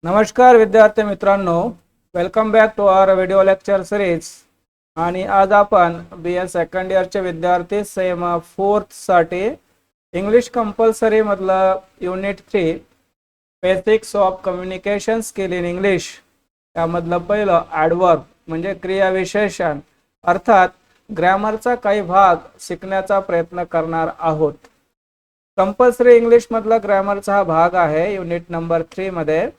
नमस्कार विद्यार्थी मित्रांनो, welcome back to our video lecture series. आणि आज आपण BA सेकंड इयरचे विद्यार्थी सेम 4th साठी इंग्लिश कंपल्सरी मधलं unit 3 basics of communication skill in English यामधलं पहिलं ॲडवर्ब म्हणजे क्रियाविशेषण अर्थात ग्रामरचा काही भाग शिकण्याचा प्रयत्न करणार आहोत। कंपल्सरी इंग्लिश मधला ग्रामरचा हा भाग आहे युनिट नंबर 3 मध्ये।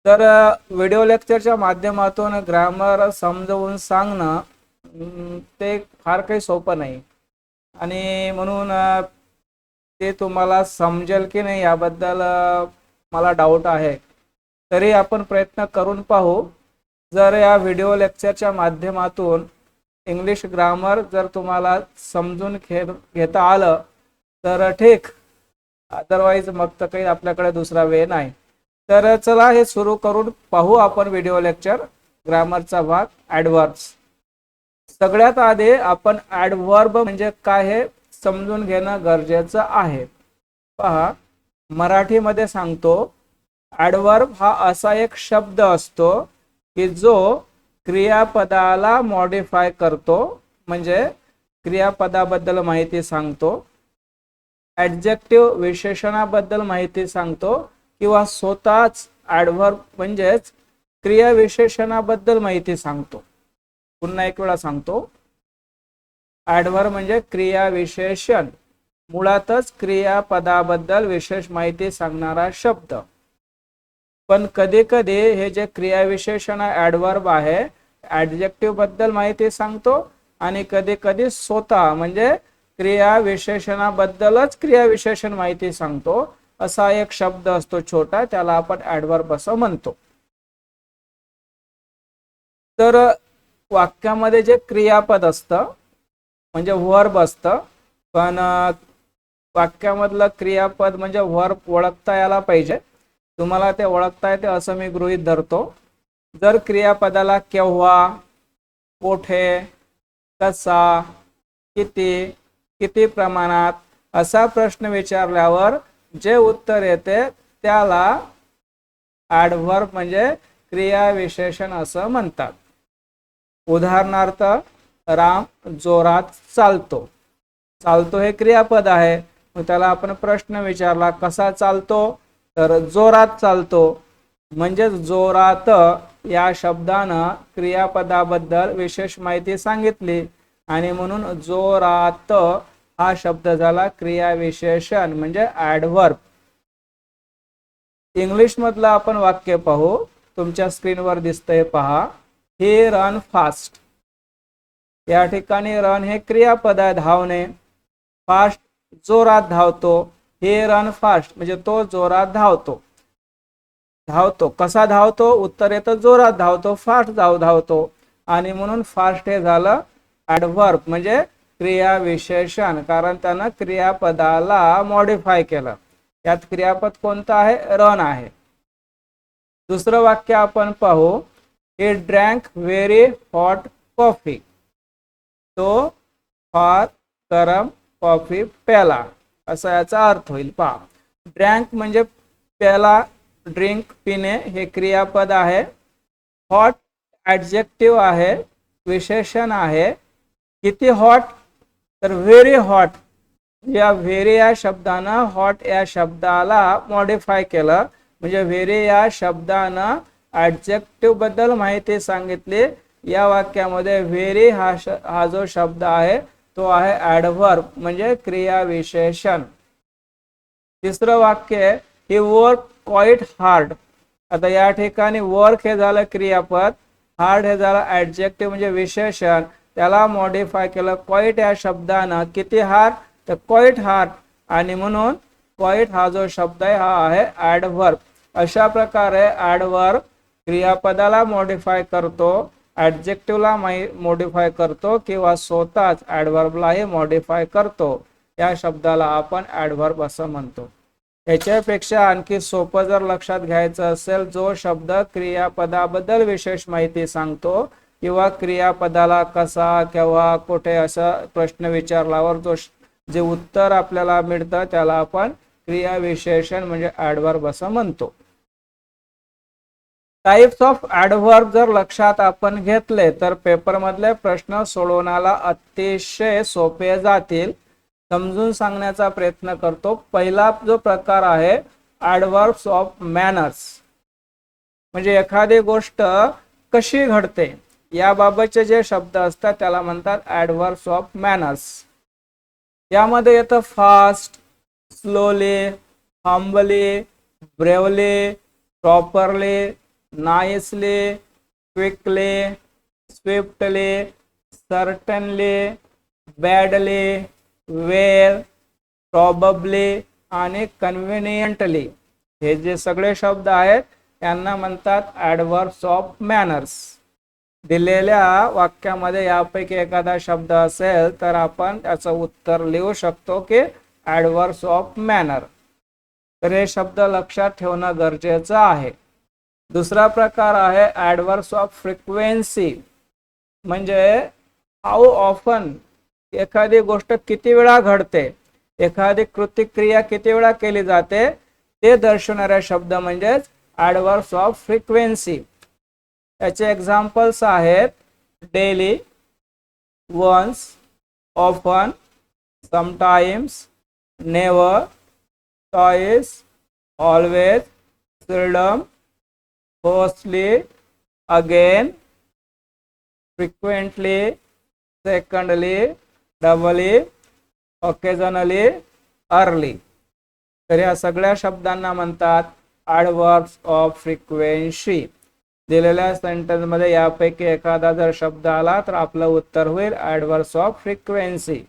तर व्हिडिओ लेक्चरच्या माध्यमातून ग्रामर समजावून सांगणं ते फार काही सोपं नाही आणि म्हणून ते तुम्हाला समजेल की नाही याबद्दल मला डाऊट आहे। तरी आपण प्रयत्न करून पाहू। जर या व्हिडिओ लेक्चरच्या माध्यमातून इंग्लिश ग्रामर जर तुम्हाला समजून घेता आलं तर ठीक, अदरवाइज मग तर काही आपल्याकडे दुसरा वे नाही। तर चला हे सुरू करून पाहू आपण व्हिडिओ लेक्चर ग्रामरचा भाग ॲडवर्ब्स। सगळ्यात आधी आपण ॲडवर्ब म्हणजे काय हे समजून घेणं गरजेचं आहे। पहा, मराठीमध्ये सांगतो, ॲडवर्ब हा असा एक शब्द असतो की जो क्रियापदाला मॉडिफाय करतो, म्हणजे क्रियापदाबद्दल माहिती सांगतो, ॲडजेक्टिव्ह विशेषणाबद्दल माहिती सांगतो किंवा स्वतःच ॲडवर्ब म्हणजेच क्रियाविशेषणाबद्दल माहिती सांगतो। पुन्हा एक वेळा सांगतो, ॲडवर्ब म्हणजे क्रियाविशेषण, मुळातच क्रियापदाबद्दल विशेष माहिती सांगणारा शब्द। पण कधी कधी हे जे क्रियाविशेषण ॲडवर्ब आहे ॲडजेक्टिव्ह बद्दल माहिती सांगतो आणि कधी कधी स्वतः म्हणजे क्रियाविशेषणाबद्दलच क्रियाविशेषण माहिती सांगतो। असा एक शब्द असतो छोटा, त्याला आपण ॲडवर्ब असं म्हणतो। तर वाक्यामध्ये जे क्रियापद असतं म्हणजे वर्ब असतं, पण वाक्यामधलं क्रियापद म्हणजे वर्ब ओळखता यायला पाहिजे। तुम्हाला ते ओळखता येते असं मी गृहीत धरतो। जर क्रियापदाला केव्हा, कोठे, कसा, किती, किती प्रमाणात असा प्रश्न विचारल्यावर जे उत्तर येते त्याला ॲडवर्ब म्हणजे क्रियाविशेषण असं म्हणतात। उदाहरणार्थ, राम जोरात चालतो। चालतो हे क्रियापद आहे, मग त्याला आपण प्रश्न विचारला कसा चालतो, तर जोरात चालतो। म्हणजे जोरात या शब्दानं क्रियापदाबद्दल विशेष माहिती सांगितली आणि म्हणून जोरात हा शब्द झाला क्रियाविशेषण म्हणजे ॲडवर्ब। इंग्लिश मधलं आपण वाक्य पाहू, तुमच्या स्क्रीनवर दिसतंय पहा, ही रन फास्ट। या ठिकाणी रन हे क्रियापद आहे, धावणे। फास्ट जोरात धावतो, ही रन फास्ट म्हणजे तो जोरात धावतो। धावतो कसा धावतो, उत्तर येतं जोरात धावतो, फास्ट धावतो आणि म्हणून फास्ट हे झालं ॲडवर्ब म्हणजे क्रियाविशेषण, कारण त्यानं क्रियापदाला मॉडिफाय केलं। यात क्रियापद कोणतं आहे, रन आहे। दुसरं वाक्य आपण पाहू, ही ड्रँक व्हेरी हॉट कॉफी। तो फार गरम कॉफी प्याला, असा याचा अर्थ होईल। पहा, ड्रँक म्हणजे प्याला, ड्रिंक पिणे हे क्रियापद आहे। हॉट ॲडजेक्टिव्ह आहे, विशेषण आहे। किती हॉट, तर व्हेरी हॉट। या व्हेरी या शब्दानं हॉट या शब्दाला मॉडिफाय केलं, म्हणजे व्हेरी या शब्दानं ॲडजेक्टिव्ह बद्दल माहिती सांगितली। या वाक्यामध्ये व्हेरी हा जो शब्द आहे तो आहे ॲडवर्ब म्हणजे क्रियाविशेषण। तिसरं वाक्य, ही वर्क क्वाइट हार्ड। आता या ठिकाणी वर्क हे झालं क्रियापद, हार्ड हे झालं ॲडजेक्टिव्ह म्हणजे विशेषण, त्याला मॉडिफाय केलं क्वाइट या शब्दानं। किती हार्ड, तर क्वाइट हार्ड, आणि म्हणून क्वाइट हा जो शब्द आहे हा आहे ॲडवर्ब। अशा प्रकारे ॲडवर्ब क्रियापदाला मॉडिफाय करतो, ॲडजेक्टिव्हला मॉडिफाय करतो किंवा स्वतःच ॲडवर्बलाही मॉडिफाय करतो। या शब्दाला आपण ॲडवर्ब असं म्हणतो। याच्यापेक्षा आणखी सोपं जर लक्षात घ्यायचं असेल, जो शब्द क्रियापदाबद्दल विशेष माहिती सांगतो किंवा क्रियापदाला कसा, केव्हा, कुठे असा प्रश्न विचारल्यावर जे उत्तर आपल्याला मिळतं त्याला आपण क्रियाविशेषण म्हणजे ॲडवर्ब असं म्हणतो। टाइप्स ऑफ ऍडव्हर्ब जर लक्षात आपण घेतले तर पेपर मधले प्रश्न सोडवण्याला अतिशय सोपे जातील. समजून सांगण्याचा प्रयत्न करतो. पहिला जो प्रकार आहे ऍडव्हर्ब्स ऑफ मॅनर्स, म्हणजे एखादी गोष्ट कशी घडते याबाबतचे जे शब्द असतात त्याला म्हणतात ऍडव्हर्ब्स ऑफ मॅनर्स. यामध्ये येतं fast, slowly, humbly, bravely, properly, nicely, quickly, swiftly, certainly, badly, well, probably आणि कन्व्हिनियंटली. हे जे सगळे शब्द आहेत यांना म्हणतात ऍडव्हर्ब्स ऑफ मॅनर्स. दिलेल्या वाक्यामध्ये यापैकी एखादा शब्द असेल तर आपण त्याचं उत्तर लिहू शकतो की ऍडव्हर्ब्स ऑफ मॅनर. तर हे शब्द लक्षात ठेवणं गरजेचं आहे. दुसरा प्रकार आहे ऍडव्हर्ब्स ऑफ फ्रिक्वेन्सी, म्हणजे हाऊ ऑफन, एखादी गोष्ट किती वेळा घडते, एखादी कृतिक्रिया किती वेळा केली जाते ते दर्शवणारे शब्द म्हणजेच ऍडव्हर्ब्स ऑफ फ्रिक्वेन्सी. याचे एक्झाम्पल्स आहेत daily, once, often, sometimes, never, twice, always, seldom, firstly, again, frequently, secondly, doubly, occasionally, early. तर या सगळ्या शब्दांना म्हणतात ऍडव्हर्ब्स ऑफ फ्रिक्वेन्सी. दिलेल्या सेंटेन्स मध्ये यापैकी एखादा जर शब्द आला तर आपलं उत्तर होईल ऍडव्हर्ब्स ऑफ फ्रिक्वेन्सी.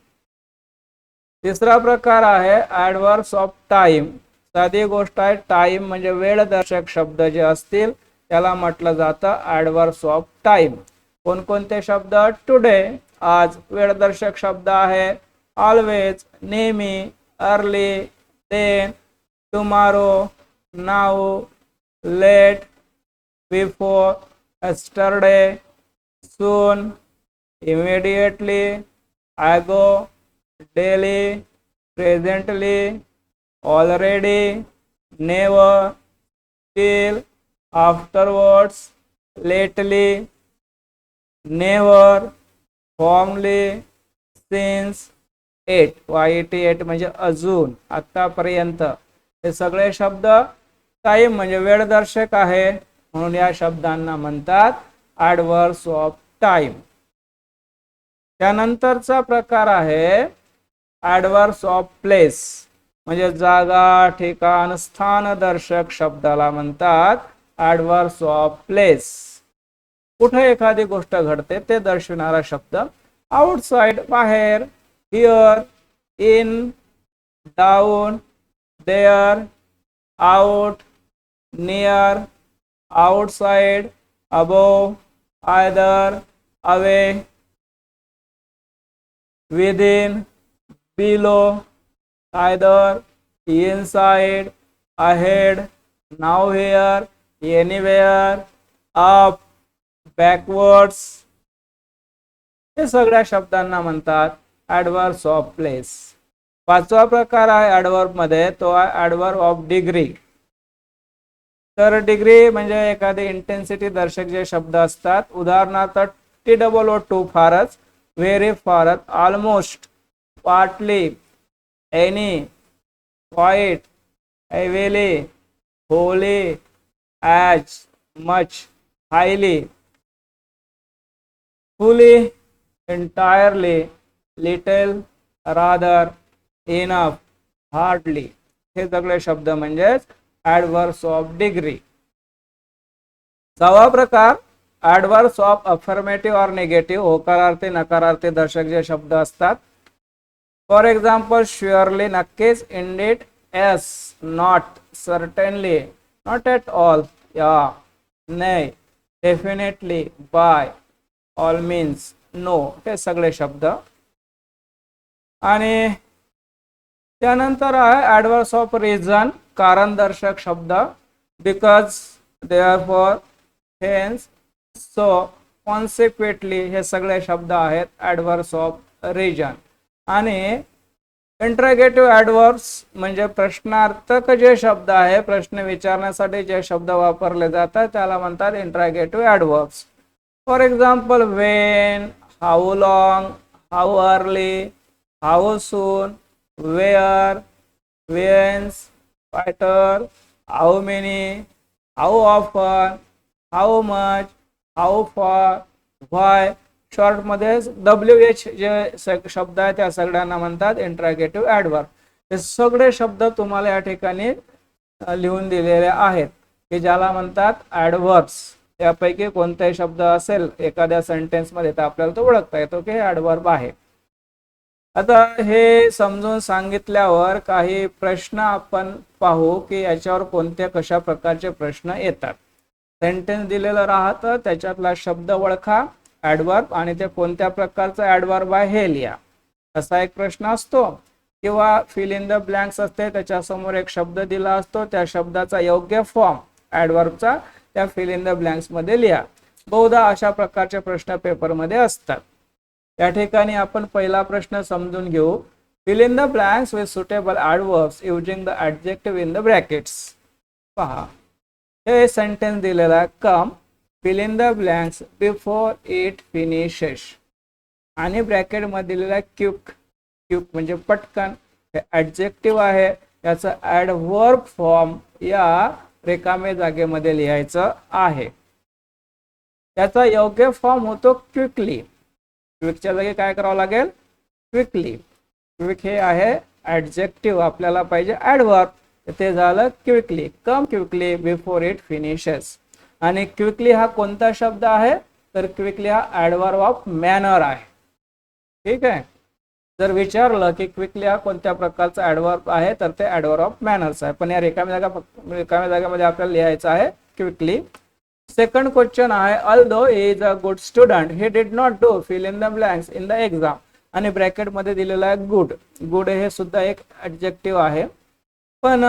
तिसरा प्रकार आहे ऍडव्हर्ब्स ऑफ टाइम. साधी गोष्ट आहे, टाइम म्हणजे वेळदर्शक शब्द जे असतील त्याला म्हटलं जातं ऍडव्हर्ब्स ऑफ टाइम. कोणकोणते शब्द? टुडे, आज वेळदर्शक शब्द आहे. ऑलवेज, नेहमी. Early, then. Tomorrow, now. Late, before. yesterday, soon, immediately, ago, daily, presently, already, never, still, afterwards, lately, never, formerly, since, yet. yet म्हणजे अजून, आतापर्यंत. हे सगळे शब्द टाइम म्हणजे वेळदर्शक आहे म्हणून या शब्दांना म्हणतात ऍडव्हर्ब्स ऑफ टाइम. त्यानंतरचा प्रकार आहे ऍडव्हर्ब्स ऑफ प्लेस, म्हणजे जागा, ठिकाण, स्थानदर्शक शब्दाला म्हणतात ऍडव्हर्ब्स ऑफ प्लेस. कुठे एखादी गोष्ट घडते ते दर्शविणारा शब्द. आउटसाइड, बाहेर. Here, in, down, there, out, near, outside, above, either, away, within, below, either, inside, ahead, now here, anywhere, up, backwards. हे सगळ्या शब्दांना म्हणतात ऍडव्हर्ब्स ऑफ प्लेस. पाचवा प्रकार आहे ऍडव्हर्ब मध्ये, तो आहे ऍडव्हर्ब ऑफ डिग्री. तर डिग्री म्हणजे एखादी इंटेन्सिटी दर्शक जे शब्द असतात. उदाहरणार्थ TOO फारच, व्हेरी फारच, almost, partly, any, quite, heavily, wholly, as, much, highly, fully, entirely, little, rather, enough, hardly. हे सगळे शब्द म्हणजेच ऍडव्हर्ब्स ऑफ डिग्री. सहावा प्रकार adverbs of affirmative or negative, होकारार्थी नकारार्थी दर्शक जे शब्द असतात. फॉर एक्झाम्पल श्युअरली, नक्कीच. Indeed, yes. Not, certainly, not at all, या, नाही. Definitely, by, all means, no. हे सगळे शब्द. आणि त्यानंतर आहे ऍडव्हर्ब्स ऑफ रिझन, कारण दर्शक शब्द. Because, therefore, hence, so, consequently. हे सगळे शब्द आहेत ऍडव्हर्ब्स ऑफ रिझन. आणि इंट्रोगेटिव्ह ॲडव्हर्ब्स म्हणजे प्रश्नार्थक जे शब्द आहे, प्रश्न विचारण्यासाठी जे शब्द वापरले जातात त्याला म्हणतात interrogative adverbs. For example when, how long, how early, how soon, where, whence, whither, how many, how often, how मच, हाऊ फॉर, व्हाय. शॉर्ट मध्ये WH जे शब्द आहेत त्या सगळ्यांना म्हणतात इंट्रोगेटिव्ह ॲडव्हर्ब. हे सगळे शब्द तुम्हाला या ठिकाणी लिहून दिलेले आहेत की ज्याला म्हणतात ॲडव्हर्ब्स. यापैकी कोणताही शब्द असेल एखाद्या सेंटेन्स मध्ये तर आपल्याला तो ओळखता येतो की हे ॲडव्हर्ब आहे. आता हे समजून सांगितल्यावर काही प्रश्न आपण पाहू की याच्यावर कोणत्या कशा प्रकारचे प्रश्न येतात. सेंटेन्स दिलेलं राहतं, त्याच्यातला शब्द ओळखा ॲडव्हर्ब आणि ते कोणत्या प्रकारचं ॲडव्हर्ब आहे हे लिहा, असा एक प्रश्न असतो. किंवा फिल इन द ब्लँक्स असते, त्याच्यासमोर एक शब्द दिला असतो, त्या शब्दाचा योग्य फॉर्म ॲडव्हर्बचा त्या फिल इन द ब्लँक्स मध्ये लिहा. बहुधा अशा प्रकारचे प्रश्न पेपरमध्ये असतात. या ठिकाणी आपण पहिला प्रश्न समजून घेऊ. Fill in the blanks with suitable adverbs using the adjective in the brackets. पहा, हे सेंटेन्स दिलेला आहे, come fill in the blanks before it finishes, आणि ब्रॅकेट मध्ये दिलेला आहे क्विक. क्विक म्हणजे पटकन. हे ॲडजेक्टिव्ह आहे, याचा ॲडव्हर्ब फॉर्म या रिकाम्या जागेमध्ये लिहायचं आहे. त्याचा योग्य फॉर्म होतो क्विकली. क्विकच्या जागी काय करावं लागेल? क्विकली. क्विक हे आहे ॲडजेक्टिव्ह, आपल्याला पाहिजे ॲडव्हर्ब, ते झालं quickly. Come quickly before it finishes. आणि क्विकली हा कोणता शब्द आहे? तर क्विकली हा ॲडव्हर्ब ऑफ मॅनर आहे. ठीक आहे. जर विचारलं की क्विकली हा कोणत्या प्रकारचा ॲडव्हर्ब आहे तर ते ॲडव्हर्ब ऑफ मॅनर्स आहे. पण या रिकाम्या जागेमध्ये आपल्याला लिहायचं आहे क्विकली. सेकंड क्वेश्चन आहे, although he is a good student he did not do fill in the blanks in the exam. आणि ब्रॅकेट मध्ये दिलेला आहे गुड. गुड हे सुद्धा एक ॲडजेक्टिव्ह आहे, पण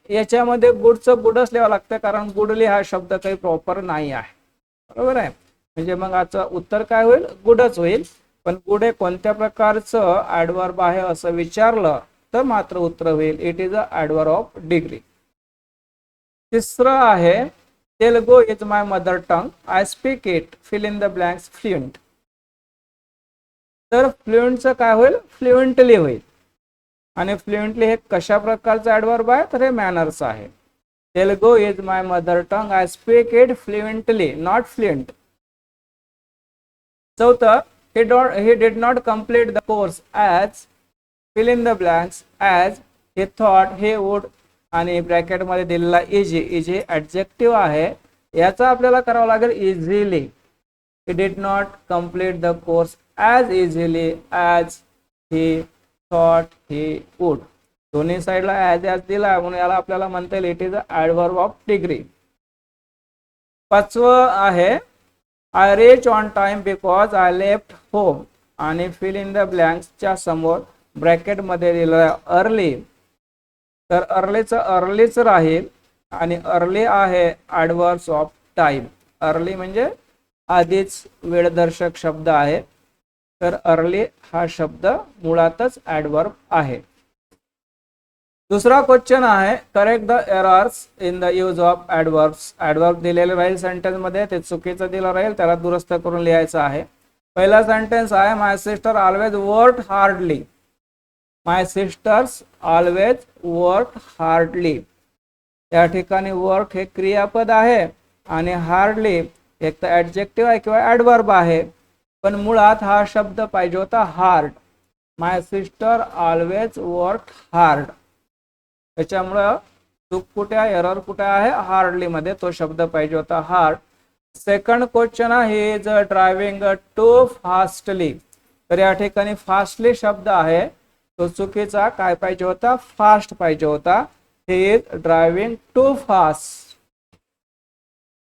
याच्यामध्ये गुडचं गुडच लिहावं लागतं कारण गुडली हा शब्द काही प्रॉपर नाही आहे. बरोबर आहे. म्हणजे मग याचं उत्तर काय होईल? गुडच होईल. पण गुड हे कोणत्या प्रकारचं ॲडव्हर्ब आहे असं विचारलं तर मात्र उत्तर होईल it is a adverb of degree. तिसरं आहे, Telugu is my mother tongue I speak it fill in the blanks fluent. तर फ्लुएंटचं काय होईल? फ्लुएंटली होईल. आणि फ्लुएंटली हे कशा प्रकारचं ॲडव्हर्ब आहे? तर हे मॅनर्स आहे. Telugu is my mother tongue I speak it fluently, not fluent. चौथं, he did not complete the course as fill in the blanks as he thought he would. आणि ब्रॅकेट मध्ये दिलेला इजी. इजी ॲडजेक्टिव्ह आहे, याचा आपल्याला करावं लागेल easily. he did not complete the course as easily as he thought he would. दोन्ही साईडला ॲज दिला म्हणून याला आपल्याला म्हणता येईल it is a adverb of degree. पाचवं आहे, I reach on time because I left home. आणि फिल इन द ब्लँक्सच्या समोर ब्रॅकेट मध्ये दिलेलं आहे अर्ली. तर अर्लीचं अर्लीच राहील आणि अर्ली आहे ॲडव्हर्ब्स ऑफ टाइम. अर्ली म्हणजे आधीच वेळदर्शक शब्द आहे, तर अर्ली हा शब्द मुळातच ॲडव्हर्ब आहे. दुसरा क्वेश्चन आहे, correct the errors in the use of adverbs. Adverb दिलेले राहील सेंटेन्स मध्ये, ते चुकीचं दिलं राहील, त्याला दुरुस्त करून लिहायचं आहे. पहिला सेंटेन्स आहे, माय sister always work hardly. My sister's always work hardly. या ठिकाणी वर्क हे क्रियापद आहे आणि हार्डली एक तर ॲडजेक्टिव्ह आहे किंवा ॲडव्हर्ब आहे, पण मुळात हा शब्द पाहिजे होता हार्ड. माय सिस्टर ऑलवेज वर्क हार्ड. त्याच्यामुळं चूक कुठे आहे, एरर कुठे आहे? हार्डली मध्ये तो शब्द पाहिजे होता हार्ड. सेकंड क्वेश्चन आहे, इज ड्रायव्हिंग टू फास्टली. तर या ठिकाणी फास्टली शब्द आहे, तो चुकीचा. काय पाहिजे होता? फास्ट पाहिजे होता. He is driving too fast.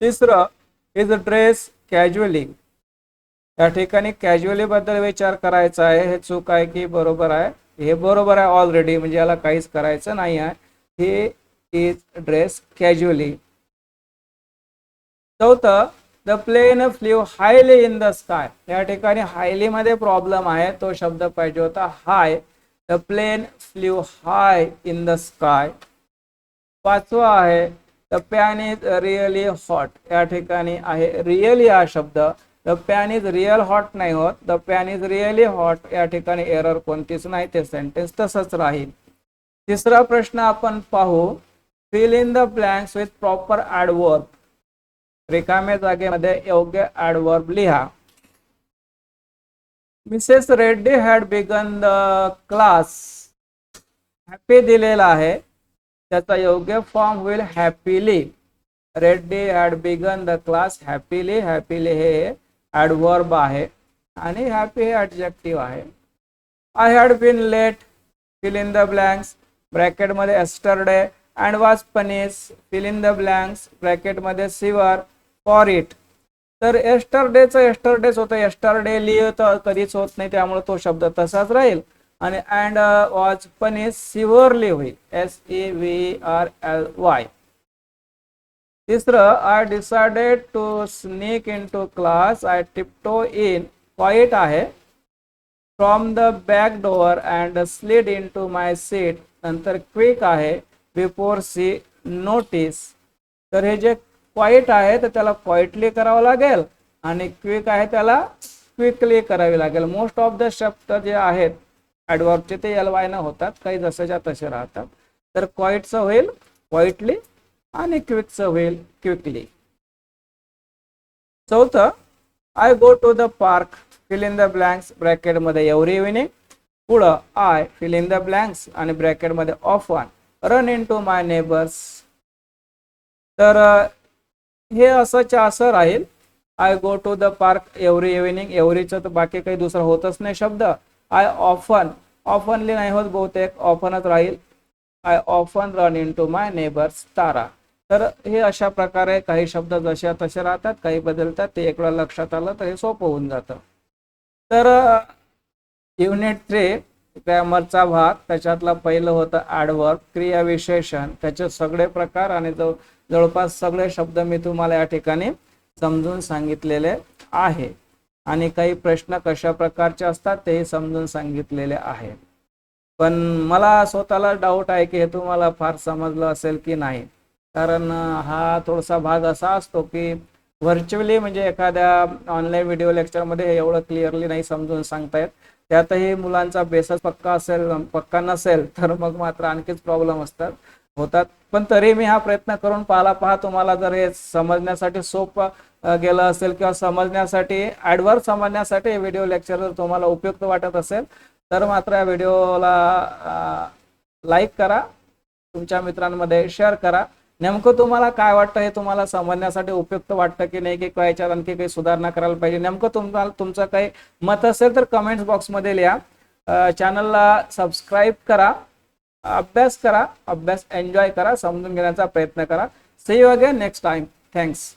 तिसरं, इज ड्रेस कॅज्युअली. या ठिकाणी कॅज्युअली बद्दल विचार करायचा आहे. हे चूक आहे की बरोबर आहे? हे बरोबर आहे ऑलरेडी, म्हणजे याला काहीच करायचं नाही आहे. He is dress casually. चौथं, the plane flew highly in the sky. या ठिकाणी हायली मध्ये प्रॉब्लेम आहे, तो शब्द पाहिजे होता high. The plane flew high in the sky. पाचवा आहे the pan is really hot. या ठिकाणी आहे रिअली हा शब्द. The pan is real hot नाही होत, the pan is really hot. या ठिकाणी एरर कोणतीच नाही, ते सेंटेन्स तसंच राहील. तिसरा प्रश्न आपण पाहू. Fill in the blanks with proper adverb. रिकाम्या जागेमध्ये योग्य ॲडवर्ब लिहा. Mrs Reddy had begun the class. Happy दिलेला आहे, त्याचा योग्य फॉर्म होईल happily. Reddy had begun the class happily. Happily हे ॲडवर्ब आहे आणि हॅपी हे ॲडजेक्टिव्ह आहे. I had been late. Fill in the blanks ब्रॅकेटमध्ये yesterday and was punish. Fill in the blanks ब्रॅकेटमध्ये सिवर फॉर इट. तर एस्टरडेचं एस्टरडेच होतं, एस्टरडे लिहितं कधीच होत नाही, त्यामुळे तो शब्द तसाच राहील. आणि अँड वॉज पनिश सिव्हरली होईल, SEVERLY. तिसरं I decided to sneak in to class. I tiptoe in quiet आहे from the back door and slid in to my seat. नंतर क्विक आहे बिफोर सी नोटीस. तर हे जे क्वाइट आहे तर त्याला क्वाइटली करावं लागेल आणि क्विक आहे त्याला क्विकली करावी लागेल. मोस्ट ऑफ द शब्द जे आहेत ॲडवर्बचे ते LY न होतात, काही जसेच्या तसे राहतात. तर क्वाइटचं होईल क्वाइटली आणि क्विकचं होईल क्विकली. चौथं I go to the park. Fill in the blanks ब्रॅकेटमध्ये एव्हरी इव्हिनिंग. पुढं I fill in the blanks आणि ब्रॅकेटमध्ये often run in to my neighbours. तर हे असंच्या असं राहील. I go to the park every evening. एव्हरीचं तर बाकी काही दुसरं होतच नाही शब्द. आय ऑफन, ऑफनली नाही होत बहुतेक, ऑफनच राहील. I often run in to my neighbours तारा. तर हे अशा प्रकारे काही शब्द जसे तसे राहतात, काही बदलतात. ते एक वेळा लक्षात आलं तर हे सोपं होऊन जातं. तर युनिट 3 ग्रॅमरचा भाग, त्याच्यातला पहिलं होतं ॲडवर्ब, क्रियाविशेषण, त्याचे सगळे प्रकार आणि जवळपास सगळे शब्द मी तुम्हाला या ठिकाणी समजून सांगितलेले आहे. आणि काही प्रश्न कशा प्रकारचे असतात तेही समजून सांगितलेले आहे. पण मला स्वतःला डाऊट आहे की हे तुम्हाला फार समजलं असेल की नाही. कारण हा थोडासा भाग असा असतो की व्हर्च्युअली म्हणजे एखाद्या ऑनलाईन व्हिडिओ लेक्चरमध्ये हे एवढं क्लिअरली नाही समजून सांगता येत. त्यातही मुलांचा बेसच पक्का नसेल तर मग मात्र आणखीच प्रॉब्लेम होतात. पण तरी मी हा प्रयत्न करून पहा तुम्हाला जर हे समजण्यासाठी सोपं गेलं असेल किंवा समजण्यासाठी ॲडवर्ब समजण्यासाठी हे व्हिडिओ लेक्चर जर तुम्हाला उपयुक्त वाटत असेल तर मात्र या व्हिडिओला लाईक करा, तुमच्या मित्रांमध्ये शेअर करा. नेमकं तुम्हाला काय वाटतं, हे तुम्हाला समजण्यासाठी उपयुक्त वाटतं की नाही, की याच्यात आणखी काही सुधारणा करायला पाहिजे, नेमकं तुमचं काही मत असेल तर कमेंट्स बॉक्समध्ये लिहा. चॅनलला सबस्क्राईब करा, अभ्यास करा, अभ्यास एन्जॉय करा, समजून घेण्याचा प्रयत्न करा. See you again next time. Thanks.